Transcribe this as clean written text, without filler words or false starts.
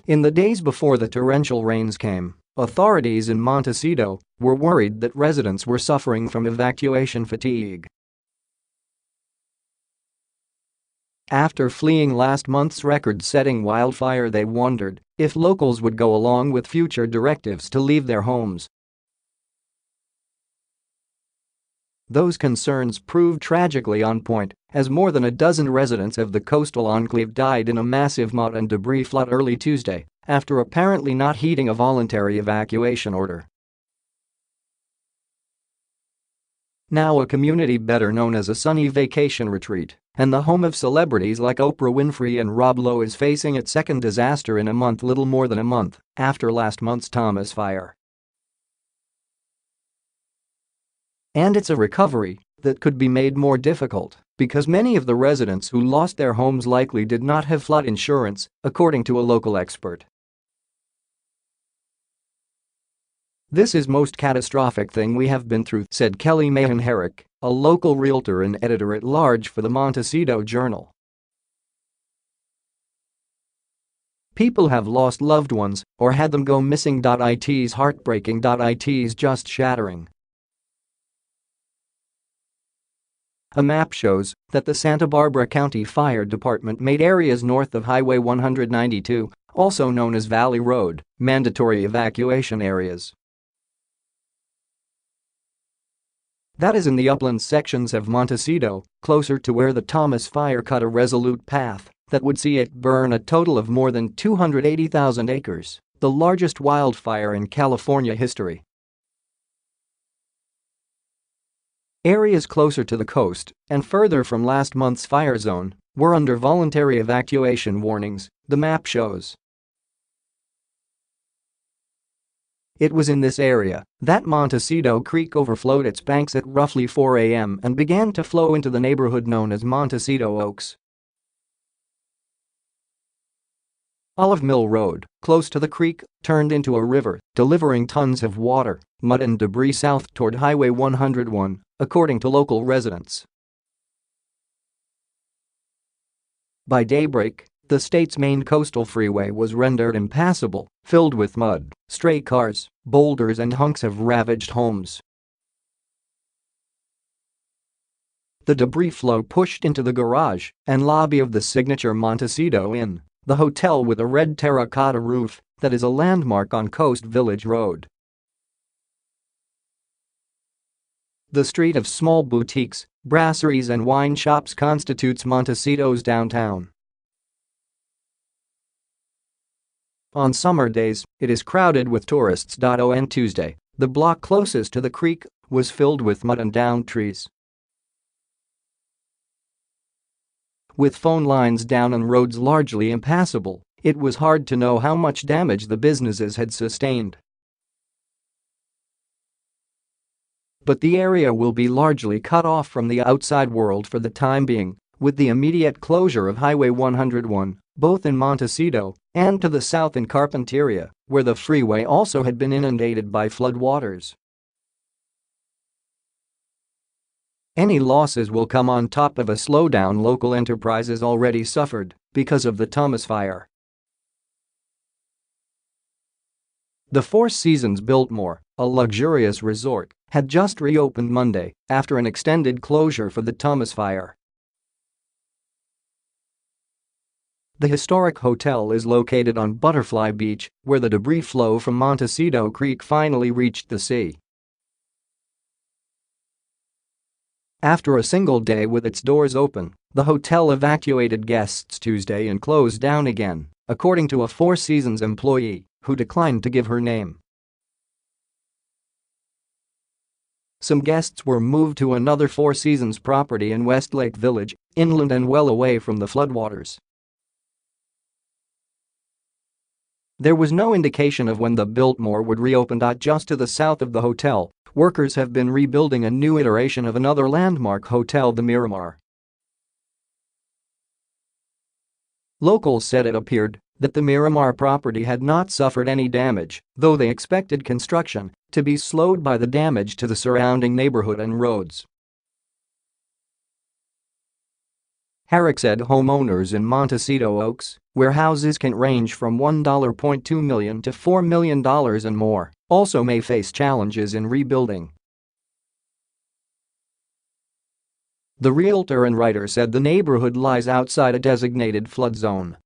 In the days before the torrential rains came, authorities in Montecito were worried that residents were suffering from evacuation fatigue. After fleeing last month's record-setting wildfire, they wondered if locals would go along with future directives to leave their homes. Those concerns proved tragically on point, as more than a dozen residents of the coastal enclave died in a massive mud and debris flood early Tuesday after apparently not heeding a voluntary evacuation order. Now a community better known as a sunny vacation retreat and the home of celebrities like Oprah Winfrey and Rob Lowe is facing its second disaster in a month, little more than a month after last month's Thomas Fire. And it's a recovery that could be made more difficult because many of the residents who lost their homes likely did not have flood insurance, according to a local expert. "This is most catastrophic thing we have been through," said Kelly Mahan Herrick, a local realtor and editor-at-large for the Montecito Journal. "People have lost loved ones or had them go missing.It's heartbreaking.It's just shattering." A map shows that the Santa Barbara County Fire Department made areas north of Highway 192, also known as Valley Road, mandatory evacuation areas. That is in the upland sections of Montecito, closer to where the Thomas Fire cut a resolute path that would see it burn a total of more than 280,000 acres, the largest wildfire in California history. Areas closer to the coast and further from last month's fire zone were under voluntary evacuation warnings, the map shows. It was in this area that Montecito Creek overflowed its banks at roughly 4 a.m. and began to flow into the neighborhood known as Montecito Oaks.Olive Mill Road, close to the creek, turned into a river, delivering tons of water, mud and debris south toward Highway 101, according to local residents. By daybreak, the state's main coastal freeway was rendered impassable, filled with mud, stray cars, boulders and hunks of ravaged homes. The debris flow pushed into the garage and lobby of the signature Montecito Inn, the hotel with a red terracotta roof that is a landmark on Coast Village Road. The street of small boutiques, brasseries and wine shops constitutes Montecito's downtown. On summer days, it is crowded with tourists.On. Tuesday, the block closest to the creek was filled with mud and downed trees. With phone lines down and roads largely impassable, it was hard to know how much damage the businesses had sustained. But the area will be largely cut off from the outside world for the time being, with the immediate closure of Highway 101, both in Montecito and to the south in Carpinteria, where the freeway also had been inundated by floodwaters. Any losses will come on top of a slowdown local enterprises already suffered because of the Thomas Fire. The Four Seasons Biltmore, a luxurious resort, had just reopened Monday after an extended closure for the Thomas Fire. The historic hotel is located on Butterfly Beach, where the debris flow from Montecito Creek finally reached the sea. After a single day with its doors open, the hotel evacuated guests Tuesday and closed down again, according to a Four Seasons employee who declined to give her name. Some guests were moved to another Four Seasons property in Westlake Village, inland and well away from the floodwaters. There was no indication of when the Biltmore would reopen. Just to the south of the hotel, workers have been rebuilding a new iteration of another landmark hotel, the Miramar. Locals said it appeared that the Miramar property had not suffered any damage, though they expected construction to be slowed by the damage to the surrounding neighborhood and roads. Herrick said homeowners in Montecito Oaks where houses can range from $1.2 million to $4 million and more, also may face challenges in rebuilding. The realtor and writer said the neighborhood lies outside a designated flood zone